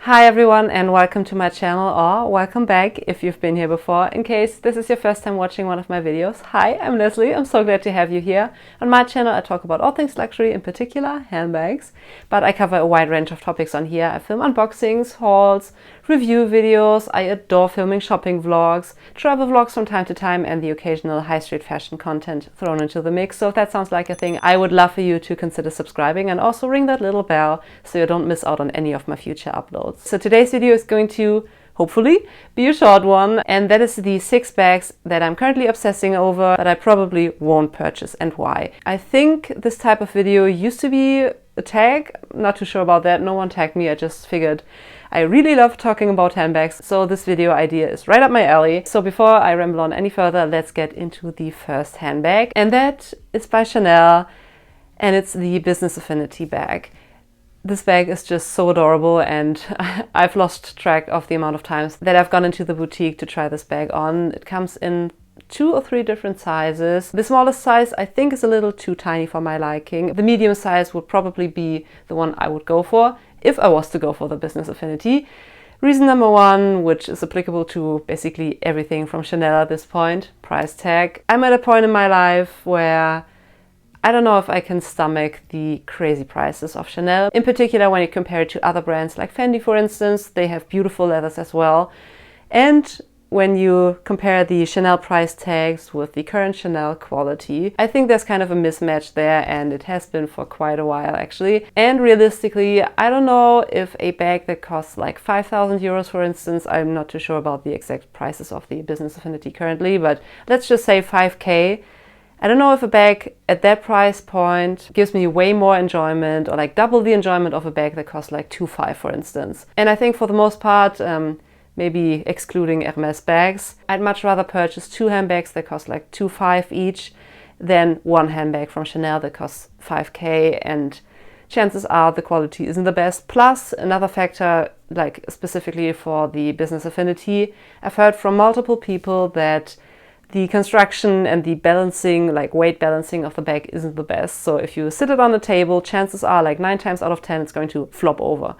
Hi everyone and welcome to my channel, or welcome back if you've been here before. In case this is your first time watching one of my videos, hi, I'm Lesley. I'm so glad to have you here. On my channel I talk about all things luxury, in particular handbags, but I cover a wide range of topics on here. I film unboxings, hauls, review videos. I adore filming shopping vlogs, travel vlogs from time to time, and the occasional high street fashion content thrown into the mix. So if that sounds like a thing, I would love for you to consider subscribing and also ring that little bell so you don't miss out on any of my future uploads. So today's video is going to hopefully be a short one, and that is the 6 bags that I'm currently obsessing over that I probably won't purchase and why. I think this type of video used to be a tag, not too sure about that, no one tagged me, I just figured I really love talking about handbags, so this video idea is right up my alley. So before I ramble on any further, let's get into the first handbag, and that is by Chanel, and it's the Business Affinity bag. This bag is just so adorable, and I've lost track of the amount of times that I've gone into the boutique to try this bag on. It comes in 2 or 3 different sizes. The smallest size I think is a little too tiny for my liking. The medium size would probably be the one I would go for if I was to go for the Business Affinity. Reason number 1, which is applicable to basically everything from Chanel at this point, price tag. I'm at a point in my life where I don't know if I can stomach the crazy prices of Chanel. In particular, when you compare it to other brands like Fendi, for instance, they have beautiful leathers as well. And when you compare the Chanel price tags with the current Chanel quality, I think there's kind of a mismatch there, and it has been for quite a while actually. And realistically, I don't know if a bag that costs like 5,000 euros, for instance, I'm not too sure about the exact prices of the Business Affinity currently, but let's just say 5K. I don't know if a bag at that price point gives me way more enjoyment, or like double the enjoyment of a bag that costs like 2.5, for instance. And I think for the most part, maybe excluding Hermes bags, I'd much rather purchase 2 handbags that cost like 2.5 each than 1 handbag from Chanel that costs 5K, and chances are the quality isn't the best. Plus, another factor, like specifically for the Business Affinity, I've heard from multiple people that the construction and the balancing, like weight balancing of the bag, isn't the best. So if you sit it on the table, chances are like 9 times out of 10 it's going to flop over.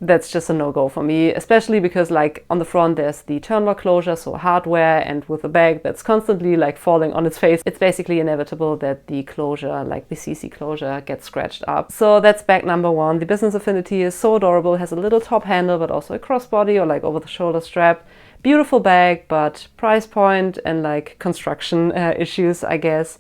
That's just a no-go for me, especially because like on the front there's the turn lock closure, so hardware, and with a bag that's constantly like falling on its face, it's basically inevitable that the closure, like the CC closure, gets scratched up. So that's bag number 1. The Business Affinity is so adorable, has a little top handle but also a crossbody or like over the shoulder strap. Beautiful bag, but price point and like construction issues, I guess,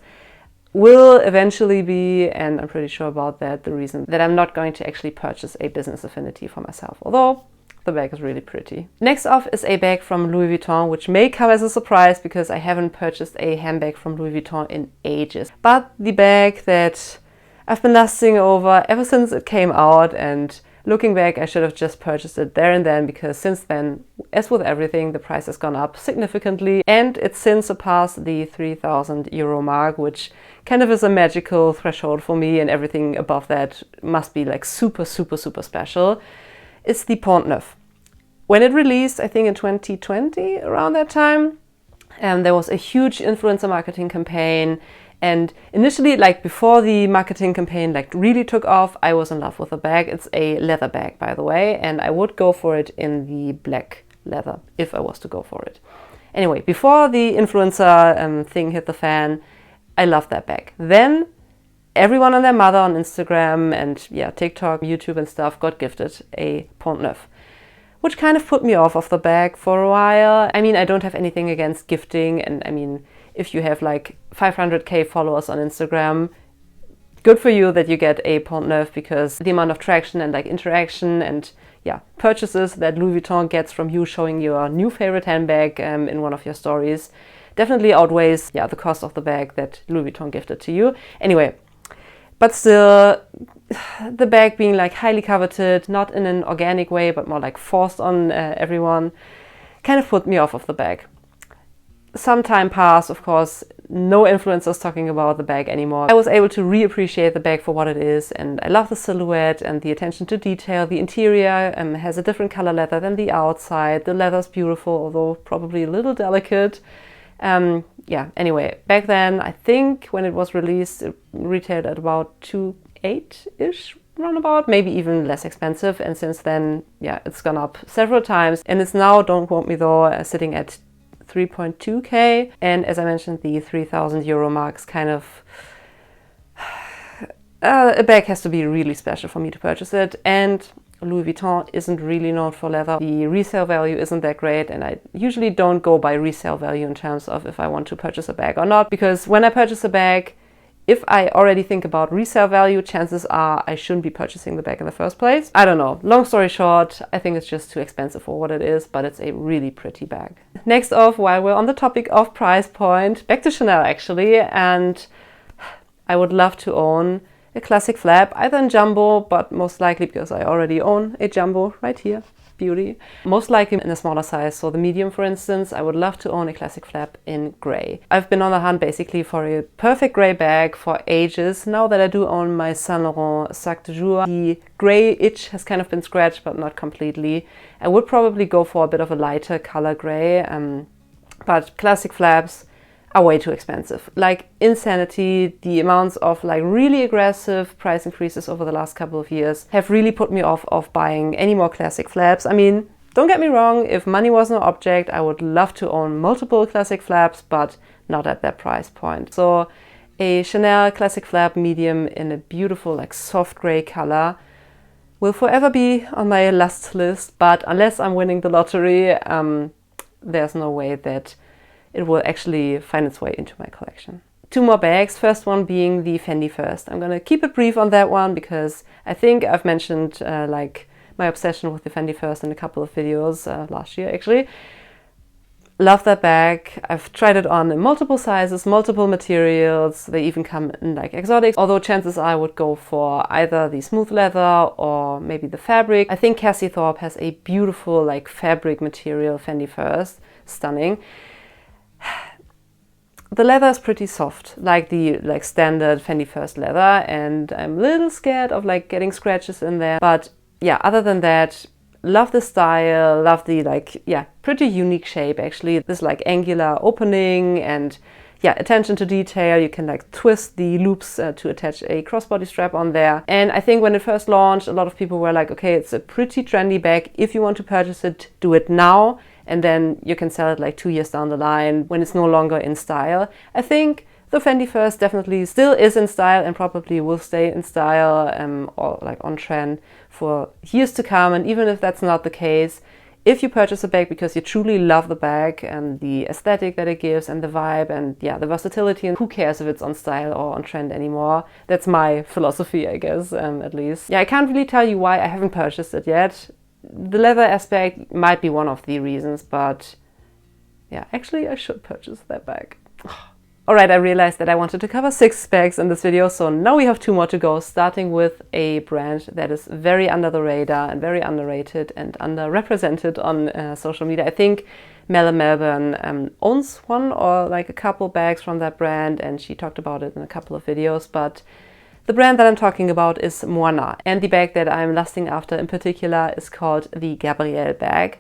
will eventually be, and I'm pretty sure about that, the reason that I'm not going to actually purchase a Business Affinity for myself, although the bag is really pretty. Next off is a bag from Louis Vuitton, which may come as a surprise because I haven't purchased a handbag from Louis Vuitton in ages. But the bag that I've been lusting over ever since it came out, and looking back, I should have just purchased it there and then, because since then, as with everything, the price has gone up significantly, and it's since surpassed the 3,000 euro mark, which kind of is a magical threshold for me, and everything above that must be like super, super, super special. It's the Pont. When it released, I think in 2020, around that time, there was a huge influencer marketing campaign. And initially, like before the marketing campaign like really took off, I was in love with the bag. It's a leather bag, by the way, and I would go for it in the black leather if I was to go for it. Anyway, before the influencer thing hit the fan, I loved that bag. Then everyone and their mother on Instagram and yeah, TikTok, YouTube and stuff got gifted a Pont Neuf, which kind of put me off of the bag for a while. I mean, I don't have anything against gifting, and I mean, if you have like 500k followers on Instagram, good for you that you get a Pont Neuf, because the amount of traction and like interaction and yeah, purchases that Louis Vuitton gets from you showing your new favorite handbag in one of your stories definitely outweighs yeah, the cost of the bag that Louis Vuitton gifted to you. Anyway, but still, the bag being like highly coveted, not in an organic way, but more like forced on everyone, kind of put me off of the bag. Some time passed, of course, no influencers talking about the bag anymore. I was able to reappreciate the bag for what it is, and I love the silhouette and the attention to detail. The interior has a different color leather than the outside. The leather's beautiful, although probably a little delicate. Yeah, anyway, back then, I think when it was released, it retailed at about 2.8-ish roundabout, maybe even less expensive. And since then, yeah, it's gone up several times. And it's now, don't quote me though, sitting at 3.2k. And as I mentioned, the 3,000 euro mark is kind of... a bag has to be really special for me to purchase it. And Louis Vuitton isn't really known for leather. The resale value isn't that great, and I usually don't go by resale value in terms of if I want to purchase a bag or not, because when I purchase a bag, if I already think about resale value, chances are I shouldn't be purchasing the bag in the first place. I don't know. Long story short, I think it's just too expensive for what it is, but it's a really pretty bag. Next off, while we're on the topic of price point, back to Chanel actually, and I would love to own a classic flap, either in jumbo, but most likely, because I already own a jumbo right here, beauty. Most likely in a smaller size, so the medium for instance. I would love to own a classic flap in grey. I've been on the hunt basically for a perfect grey bag for ages. Now that I do own my Saint Laurent Sac de Jour, the grey itch has kind of been scratched, but not completely. I would probably go for a bit of a lighter color grey, but classic flaps are way too expensive. Like insanity. The amounts of like really aggressive price increases over the last couple of years have really put me off of buying any more classic flaps. I mean, don't get me wrong, if money was no object, I would love to own multiple classic flaps, but not at that price point. So a Chanel classic flap medium in a beautiful like soft gray color will forever be on my lust list, but unless I'm winning the lottery, there's no way that it will actually find its way into my collection. Two more bags, first one being the Fendi First. I'm gonna keep it brief on that one because I think I've mentioned like my obsession with the Fendi First in a couple of videos last year actually. Love that bag. I've tried it on in multiple sizes, multiple materials. They even come in like exotics, although chances are I would go for either the smooth leather or maybe the fabric. I think Cassie Thorpe has a beautiful like fabric material Fendi First, stunning. The leather is pretty soft, like the standard Fendi First leather, and I'm a little scared of like getting scratches in there. But yeah, other than that, love the style, love the like, yeah, pretty unique shape actually. This like angular opening and yeah, attention to detail. You can like twist the loops to attach a crossbody strap on there. And I think when it first launched, a lot of people were like, okay, it's a pretty trendy bag. If you want to purchase it, do it now. And then you can sell it like 2 years down the line when it's no longer in style. I think the Fendi First definitely still is in style and probably will stay in style or like on trend for years to come. And even if that's not the case, if you purchase a bag because you truly love the bag and the aesthetic that it gives and the vibe and yeah, the versatility, and who cares if it's on style or on trend anymore. That's my philosophy, I guess, at least. Yeah, I can't really tell you why I haven't purchased it yet. The leather aspect might be one of the reasons, but yeah, actually I should purchase that bag. Alright, I realized that I wanted to cover 6 bags in this video, so now we have 2 more to go, starting with a brand that is very under the radar and very underrated and underrepresented on social media. I think Mel in Melbourne owns one or like a couple bags from that brand, and she talked about it in a couple of videos, but the brand that I'm talking about is Moynat, and the bag that I'm lusting after in particular is called the Gabrielle bag.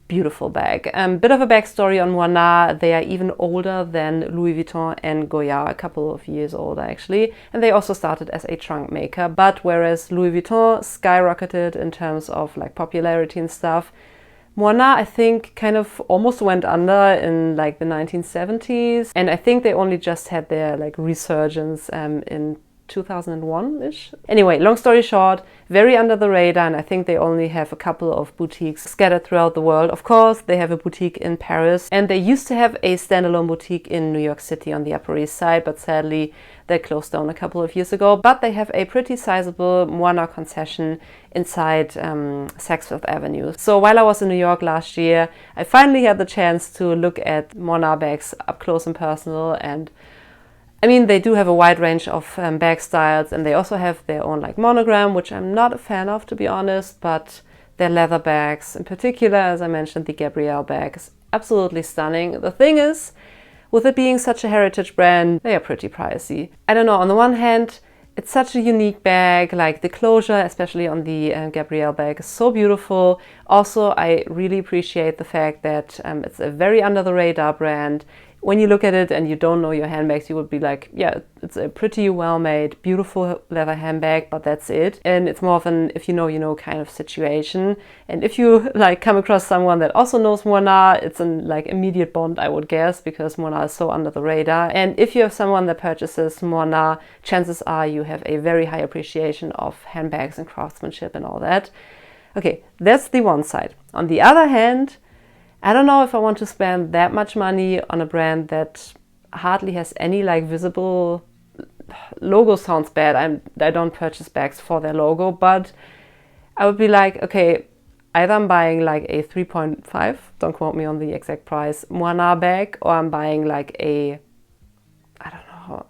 Beautiful bag. Bit of a backstory on Moynat. They are even older than Louis Vuitton and Goya, a couple of years older actually, and they also started as a trunk maker. But whereas Louis Vuitton skyrocketed in terms of like popularity and stuff, Moynat I think kind of almost went under in like the 1970s, and I think they only just had their like resurgence in 2001-ish. Anyway, long story short, very under the radar, and I think they only have a couple of boutiques scattered throughout the world. Of course, they have a boutique in Paris, and they used to have a standalone boutique in New York City on the Upper East Side, but sadly they closed down a couple of years ago. But they have a pretty sizable Moynat concession inside Saks Fifth Avenue. So while I was in New York last year, I finally had the chance to look at Moynat bags up close and personal, and I mean, they do have a wide range of bag styles, and they also have their own like monogram, which I'm not a fan of, to be honest, but their leather bags, in particular, as I mentioned, the Gabrielle bag is absolutely stunning. The thing is, with it being such a heritage brand, they are pretty pricey. I don't know, on the one hand, it's such a unique bag, like the closure, especially on the Gabrielle bag, is so beautiful. Also, I really appreciate the fact that it's a very under the radar brand when you look at it and you don't know your handbags, you would be like, yeah, it's a pretty well-made, beautiful leather handbag, but that's it. And it's more of an if you know kind of situation. And if you like come across someone that also knows Moynat, it's an like immediate bond, I would guess, because Moynat is so under the radar. And if you have someone that purchases Moynat, chances are you have a very high appreciation of handbags and craftsmanship and all that. Okay, that's the one side. On the other hand, I don't know if I want to spend that much money on a brand that hardly has any like visible logo. Sounds bad. I don't purchase bags for their logo, but I would be like, okay, either I'm buying like a 3.5, don't quote me on the exact price, Moynat bag, or I'm buying like a, I don't know,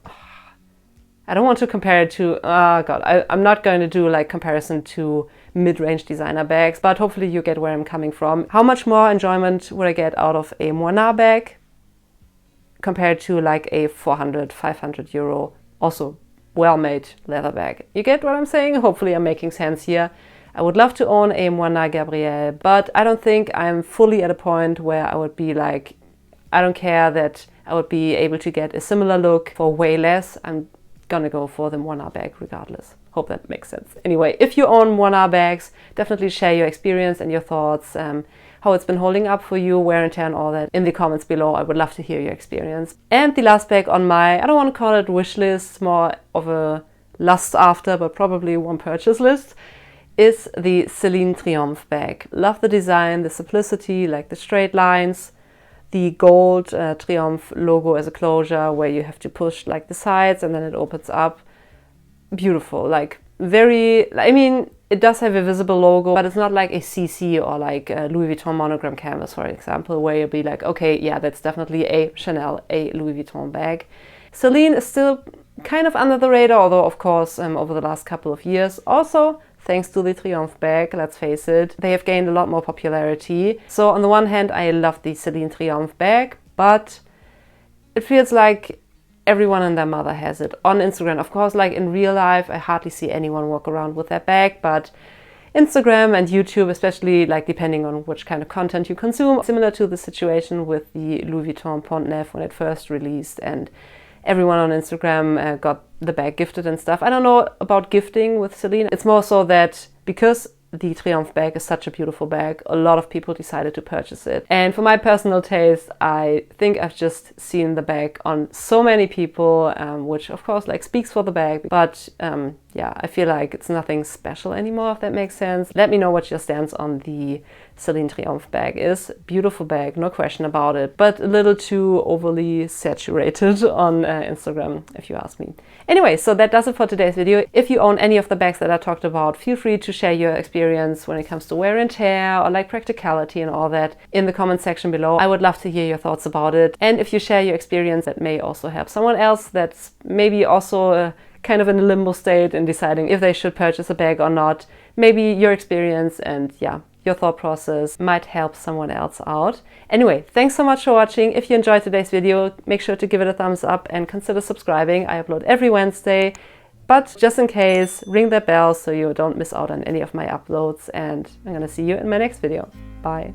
I don't want to compare it to, oh God, I'm not going to do like comparison to mid-range designer bags, but hopefully you get where I'm coming from. How much more enjoyment would I get out of a Moynat bag compared to like a 400, 500 euro, also well-made leather bag? You get what I'm saying? Hopefully I'm making sense here. I would love to own a Moynat Gabrielle, but I don't think I'm fully at a point where I would be like, I don't care that I would be able to get a similar look for way less. I'm gonna go for the Moynat bag regardless. Hope that makes sense. Anyway, if you own Moynat bags, definitely share your experience and your thoughts, how it's been holding up for you, wear and tear and all that in the comments below. I would love to hear your experience. And the last bag on my, I don't want to call it wish list, more of a lust after, but probably one purchase list, is the Celine Triomphe bag. Love the design, the simplicity, like the straight lines, the gold Triomphe logo as a closure where you have to push like the sides and then it opens up. Beautiful, like very, I mean, it does have a visible logo, but it's not like a CC or like a Louis Vuitton monogram canvas, for example, where you'll be like, okay, yeah, that's definitely a Chanel, a Louis Vuitton bag. Celine is still kind of under the radar, although of course over the last couple of years, also thanks to the Triomphe bag, let's face it, they have gained a lot more popularity. So on the one hand, I love the Celine Triomphe bag, but it feels like everyone and their mother has it. On Instagram, of course, like in real life, I hardly see anyone walk around with that bag, but Instagram and YouTube, especially like depending on which kind of content you consume, similar to the situation with the Louis Vuitton Pont when it first released and everyone on Instagram got the bag gifted and stuff. I don't know about gifting with Celine. It's more so that because the Triomphe bag is such a beautiful bag, a lot of people decided to purchase it. And for my personal taste, I think I've just seen the bag on so many people, which of course like speaks for the bag. But yeah, I feel like it's nothing special anymore, if that makes sense. Let me know what your stance on the Celine Triomphe bag is. Beautiful bag, no question about it, but a little too overly saturated on Instagram, if you ask me. Anyway, so that does it for today's video. If you own any of the bags that I talked about, feel free to share your experience when it comes to wear and tear or like practicality and all that in the comment section below. I would love to hear your thoughts about it. And if you share your experience, that may also help someone else that's maybe also kind of in a limbo state in deciding if they should purchase a bag or not. Maybe your experience and yeah, your thought process might help someone else out. Anyway, thanks so much for watching. If you enjoyed today's video, make sure to give it a thumbs up and consider subscribing. I upload every Wednesday, but just in case, ring that bell so you don't miss out on any of my uploads, and I'm gonna see you in my next video. Bye.